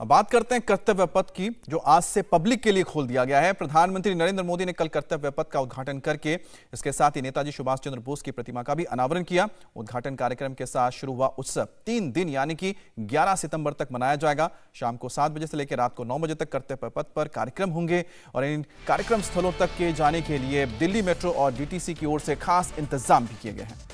अब बात करते हैं कर्तव्य पथ की, जो आज से पब्लिक के लिए खोल दिया गया है। प्रधानमंत्री नरेंद्र मोदी ने कल कर्तव्य पथ का उद्घाटन करके इसके साथ ही नेताजी सुभाष चंद्र बोस की प्रतिमा का भी अनावरण किया। उद्घाटन कार्यक्रम के साथ शुरू हुआ उत्सव 3 दिन यानी कि 11 सितंबर तक मनाया जाएगा। शाम को 7 बजे से लेकर रात को 9 बजे तक कर्तव्य पथ पर कार्यक्रम होंगे और इन कार्यक्रम स्थलों तक के जाने के लिए दिल्ली मेट्रो और डीटीसी की ओर से खास इंतजाम भी किए गए हैं।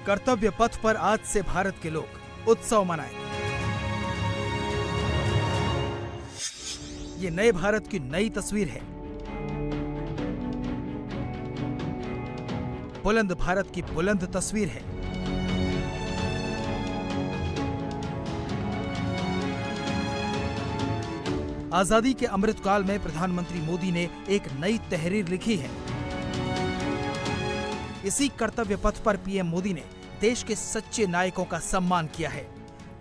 कर्तव्य पथ पर आज से भारत के लोग उत्सव मनाएंगे। ये नए भारत की नई तस्वीर है। बुलंद भारत की बुलंद तस्वीर है। आजादी के अमृतकाल में प्रधानमंत्री मोदी ने एक नई तहरीर लिखी है। इसी कर्तव्य पथ पर पीएम मोदी ने देश के सच्चे नायकों का सम्मान किया है।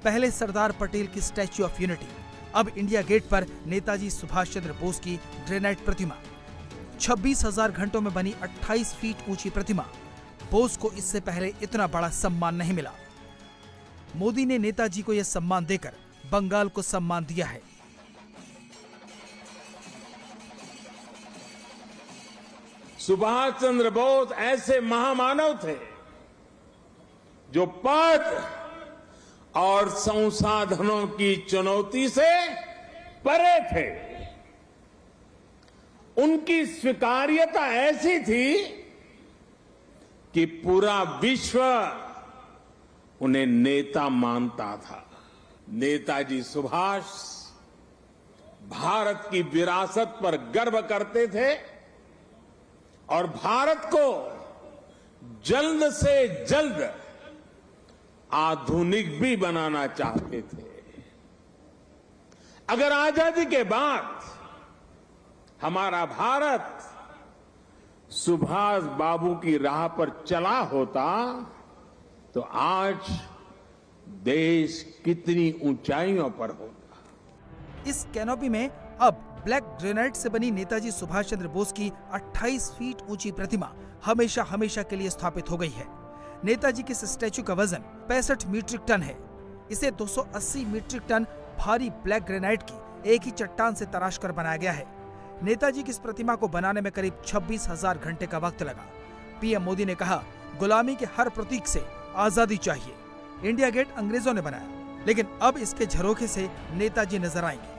पहले सरदार पटेल की स्टैच्यू ऑफ यूनिटी, अब इंडिया गेट पर नेताजी सुभाष चंद्र बोस की ग्रेनाइट प्रतिमा, 26,000 घंटों में बनी 28 फीट ऊंची प्रतिमा। बोस को इससे पहले इतना बड़ा सम्मान नहीं मिला। मोदी ने नेताजी को यह सम्मान देकर बंगाल को सम्मान दिया है। सुभाष चंद्र बोस ऐसे महामानव थे जो पद और संसाधनों की चुनौती से परे थे। उनकी स्वीकार्यता ऐसी थी कि पूरा विश्व उन्हें नेता मानता था। नेताजी सुभाष भारत की विरासत पर गर्व करते थे और भारत को जल्द से जल्द आधुनिक भी बनाना चाहते थे। अगर आजादी के बाद हमारा भारत सुभाष बाबू की राह पर चला होता तो आज देश कितनी ऊंचाइयों पर होता। इस कैनोपी में अब ब्लैक ग्रेनाइट से बनी नेताजी सुभाष चंद्र बोस की 28 फीट ऊंची प्रतिमा हमेशा हमेशा के लिए स्थापित हो गई है। नेताजी के इस स्टैच्यू का वजन 65 मीट्रिक टन है। इसे 280 मीट्रिक टन भारी ब्लैक ग्रेनाइट की एक ही चट्टान से तराश कर बनाया गया है। नेताजी की इस प्रतिमा को बनाने में करीब 26,000 घंटे का वक्त लगा। पीएम मोदी ने कहा, गुलामी के हर प्रतीक से आजादी चाहिए। इंडिया गेट अंग्रेजों ने बनाया, लेकिन अब इसके झरोखे से नेताजी नजर आएंगे।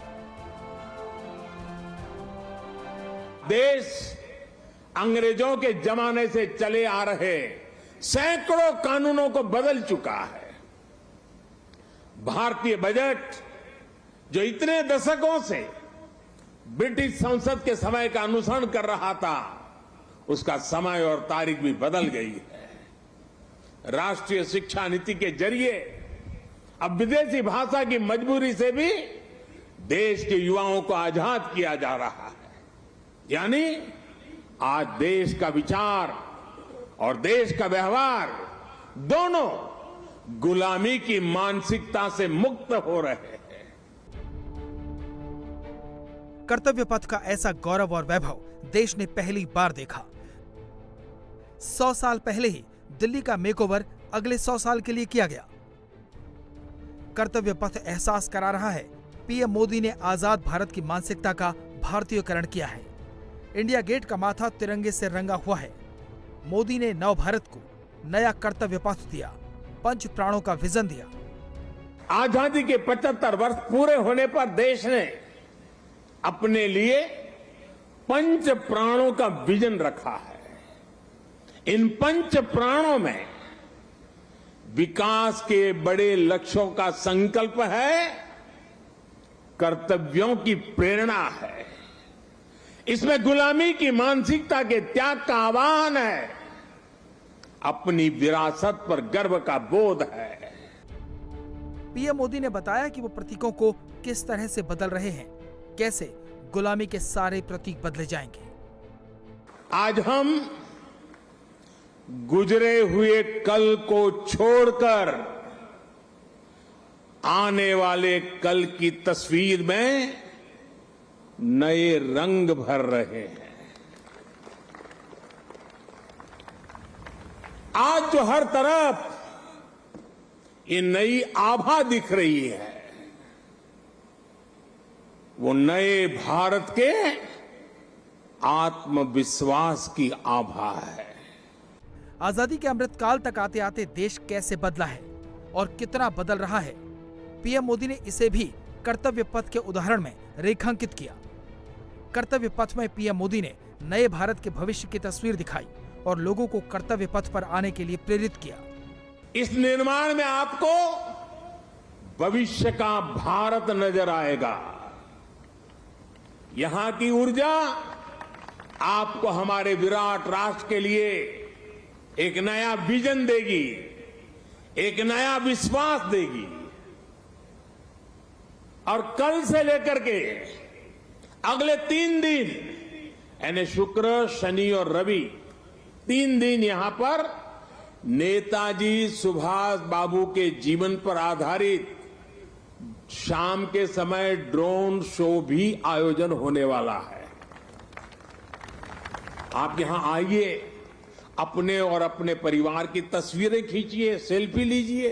देश अंग्रेजों के जमाने से चले आ रहे सैकड़ों कानूनों को बदल चुका है। भारतीय बजट जो इतने दशकों से ब्रिटिश संसद के समय का अनुसरण कर रहा था, उसका समय और तारीख भी बदल गई है। राष्ट्रीय शिक्षा नीति के जरिए अब विदेशी भाषा की मजबूरी से भी देश के युवाओं को आजाद किया जा रहा है। यानी आज देश का विचार और देश का व्यवहार दोनों गुलामी की मानसिकता से मुक्त हो रहे हैं। कर्तव्य पथ का ऐसा गौरव और वैभव देश ने पहली बार देखा। 100 साल पहले ही दिल्ली का मेकओवर अगले 100 साल के लिए किया गया। कर्तव्य पथ एहसास करा रहा है, पीएम मोदी ने आजाद भारत की मानसिकता का भारतीयकरण किया है। इंडिया गेट का माथा तिरंगे से रंगा हुआ है। मोदी ने नव भारत को नया कर्तव्य पथ दिया, पंच प्राणों का विजन दिया। आजादी के 75 वर्ष पूरे होने पर देश ने अपने लिए पंच प्राणों का विजन रखा है। इन पंच प्राणों में विकास के बड़े लक्ष्यों का संकल्प है, कर्तव्यों की प्रेरणा है। इसमें गुलामी की मानसिकता के त्याग का आह्वान है, अपनी विरासत पर गर्व का बोध है। पीएम मोदी ने बताया कि वो प्रतीकों को किस तरह से बदल रहे हैं, कैसे गुलामी के सारे प्रतीक बदले जाएंगे। आज हम गुजरे हुए कल को छोड़कर आने वाले कल की तस्वीर में नए रंग भर रहे हैं। आज जो हर तरफ ये नई आभा दिख रही है, वो नए भारत के आत्मविश्वास की आभा है। आजादी के अमृतकाल तक आते आते देश कैसे बदला है और कितना बदल रहा है, पीएम मोदी ने इसे भी कर्तव्य पथ के उदाहरण में रेखांकित किया। कर्तव्य पथ में पीएम मोदी ने नए भारत के भविष्य की तस्वीर दिखाई और लोगों को कर्तव्य पथ पर आने के लिए प्रेरित किया। इस निर्माण में आपको भविष्य का भारत नजर आएगा। यहां की ऊर्जा आपको हमारे विराट राष्ट्र के लिए एक नया विजन देगी, एक नया विश्वास देगी। और कल से लेकर के अगले 3 दिन यानी शुक्र, शनि और रवि 3 दिन यहां पर नेताजी सुभाष बाबू के जीवन पर आधारित शाम के समय ड्रोन शो भी आयोजन होने वाला है। आप यहां आइए, अपने और अपने परिवार की तस्वीरें खींचिए, सेल्फी लीजिए।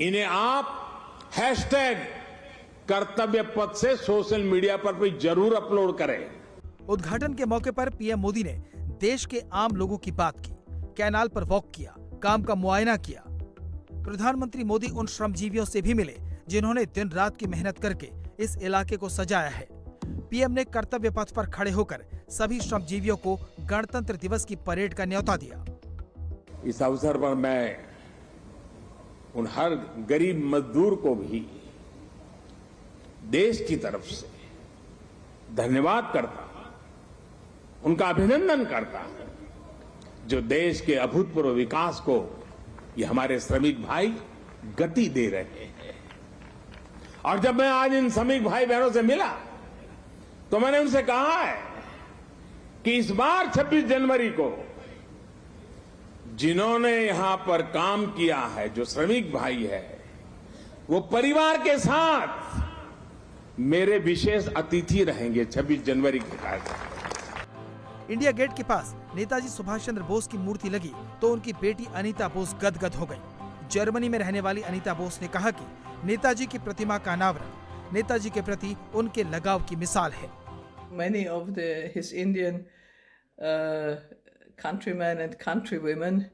इन्हें आप हैशटैग कर्तव्य पथ से सोशल मीडिया पर भी जरूर अपलोड करें। उद्घाटन के मौके पर पीएम मोदी ने देश के आम लोगों की बात की, कैनाल पर वॉक किया, काम का मुआयना किया। प्रधानमंत्री मोदी उन श्रमजीवियों से भी मिले जिन्होंने दिन रात की मेहनत करके इस इलाके को सजाया है। पीएम ने कर्तव्य पथ पर खड़े होकर सभी श्रमजीवियों को गणतंत्र दिवस की परेड का न्योता दिया। इस अवसर पर मैं उन हर गरीब मजदूर को भी देश की तरफ से धन्यवाद करता हूं, उनका अभिनंदन करता हूं, जो देश के अभूतपूर्व विकास को ये हमारे श्रमिक भाई गति दे रहे हैं। और जब मैं आज इन श्रमिक भाई बहनों से मिला तो मैंने उनसे कहा है कि इस बार 26 जनवरी को जिन्होंने यहां पर काम किया है, जो श्रमिक भाई है, वो परिवार के साथ मेरे विशेष अतिथि रहेंगे 26 जनवरी के कार्यक्रम। इंडिया गेट के पास नेताजी सुभाष चंद्र बोस की मूर्ति लगी तो उनकी बेटी अनीता बोस गदगद हो गई। जर्मनी में रहने वाली अनीता बोस ने कहा कि नेताजी की प्रतिमा का अनावरण नेताजी के प्रति उनके लगाव की मिसाल है। Many of his Indian countrymen and countrywomen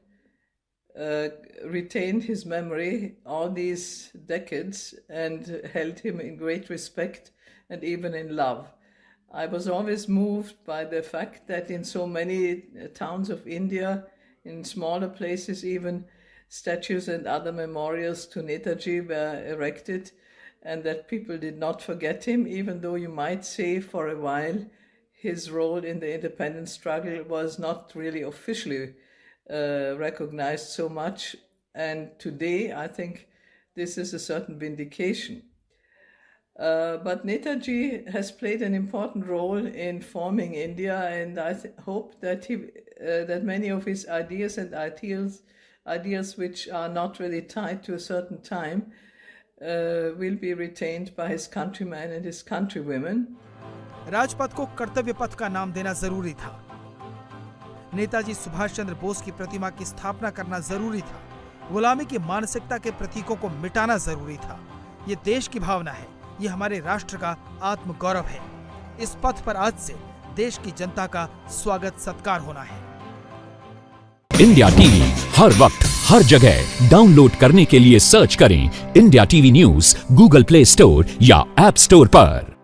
retained his memory all these decades and held him in great respect and even in love. I was always moved by the fact that in so many towns of India, in smaller places even, statues and other memorials to Netaji were erected, and that people did not forget him, even though you might say for a while his role in the independence struggle was not really officially recognized so much. And today I think this is a certain vindication. But Netaji has played an important role in forming India, and I hope that that many of his ideas and ideas which are not really tied to a certain time will be retained by his countrymen and his countrywomen. Rajpath को कर्तव्य पथ का नाम देना जरूरी था। नेताजी सुभाष चंद्र बोस की प्रतिमा की स्थापना करना जरूरी था। गुलामी की मानसिकता के प्रतीकों को मिटाना जरूरी था। ये देश की भावना है, ये हमारे राष्ट्र का आत्म गौरव है। इस पथ पर आज से देश की जनता का स्वागत सत्कार होना है। इंडिया टीवी हर वक्त हर जगह डाउनलोड करने के लिए सर्च करें India TV news Google play store या ऐप स्टोर पर।